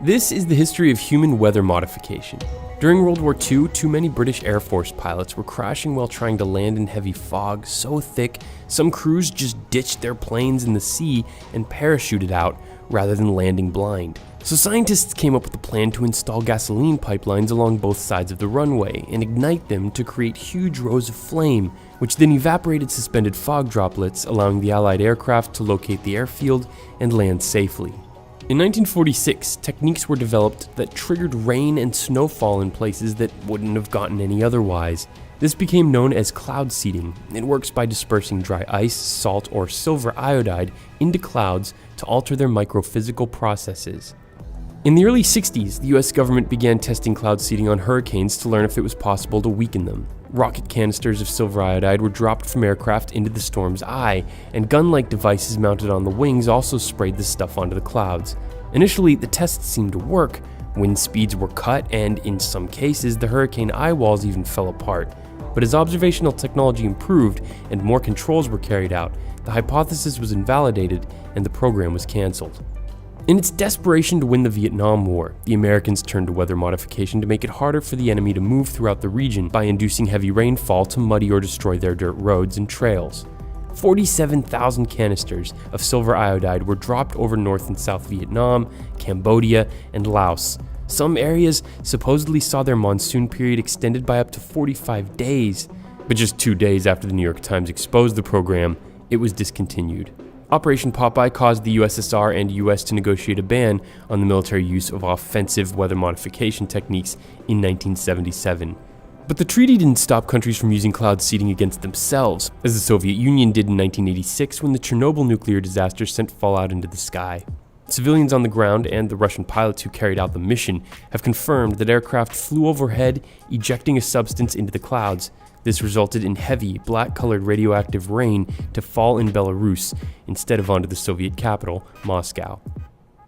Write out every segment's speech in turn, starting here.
This is the history of human weather modification. During World War II, too many British Air Force pilots were crashing while trying to land in heavy fog so thick, some crews just ditched their planes in the sea and parachuted out rather than landing blind. So scientists came up with a plan to install gasoline pipelines along both sides of the runway and ignite them to create huge rows of flame, which then evaporated suspended fog droplets, allowing the Allied aircraft to locate the airfield and land safely. In 1946, techniques were developed that triggered rain and snowfall in places that wouldn't have gotten any otherwise. This became known as cloud seeding. It works by dispersing dry ice, salt, or silver iodide into clouds to alter their microphysical processes. In the early 60s, the US government began testing cloud seeding on hurricanes to learn if it was possible to weaken them. Rocket canisters of silver iodide were dropped from aircraft into the storm's eye, and gun-like devices mounted on the wings also sprayed the stuff onto the clouds. Initially, the tests seemed to work. Wind speeds were cut, and in some cases, the hurricane eye walls even fell apart. But as observational technology improved and more controls were carried out, the hypothesis was invalidated and the program was canceled. In its desperation to win the Vietnam War, the Americans turned to weather modification to make it harder for the enemy to move throughout the region by inducing heavy rainfall to muddy or destroy their dirt roads and trails. 47,000 canisters of silver iodide were dropped over North and South Vietnam, Cambodia, and Laos. Some areas supposedly saw their monsoon period extended by up to 45 days. But just 2 days after the New York Times exposed the program, it was discontinued. Operation Popeye caused the USSR and US to negotiate a ban on the military use of offensive weather modification techniques in 1977. But the treaty didn't stop countries from using cloud seeding against themselves, as the Soviet Union did in 1986 when the Chernobyl nuclear disaster sent fallout into the sky. Civilians on the ground and the Russian pilots who carried out the mission have confirmed that aircraft flew overhead, ejecting a substance into the clouds. This resulted in heavy, black-colored radioactive rain to fall in Belarus instead of onto the Soviet capital, Moscow.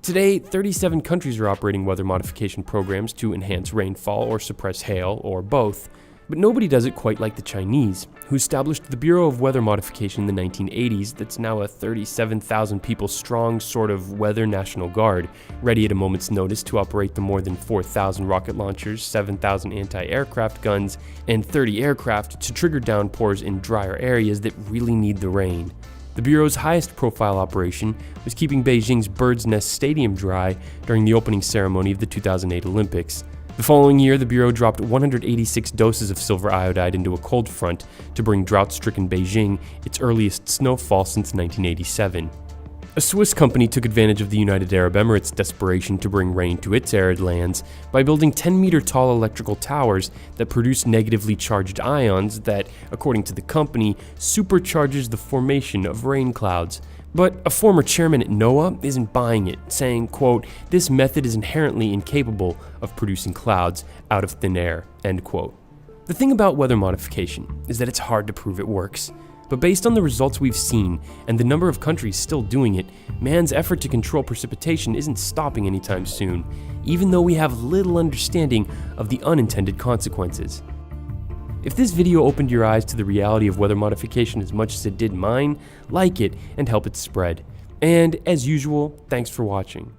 Today, 37 countries are operating weather modification programs to enhance rainfall or suppress hail, or both. But nobody does it quite like the Chinese, who established the Bureau of Weather Modification in the 1980s that's now a 37,000 people strong sort of weather national guard, ready at a moment's notice to operate the more than 4,000 rocket launchers, 7,000 anti-aircraft guns, and 30 aircraft to trigger downpours in drier areas that really need the rain. The Bureau's highest profile operation was keeping Beijing's Bird's Nest Stadium dry during the opening ceremony of the 2008 Olympics. The following year, the Bureau dropped 186 doses of silver iodide into a cold front to bring drought-stricken Beijing its earliest snowfall since 1987. A Swiss company took advantage of the United Arab Emirates' desperation to bring rain to its arid lands by building 10-meter-tall electrical towers that produce negatively charged ions that, according to the company, supercharges the formation of rain clouds. But a former chairman at NOAA isn't buying it, saying, quote, "This method is inherently incapable of producing clouds out of thin air," end quote. The thing about weather modification is that it's hard to prove it works. But based on the results we've seen and the number of countries still doing it, man's effort to control precipitation isn't stopping anytime soon, even though we have little understanding of the unintended consequences. If this video opened your eyes to the reality of weather modification as much as it did mine, like it and help it spread. And as usual, thanks for watching.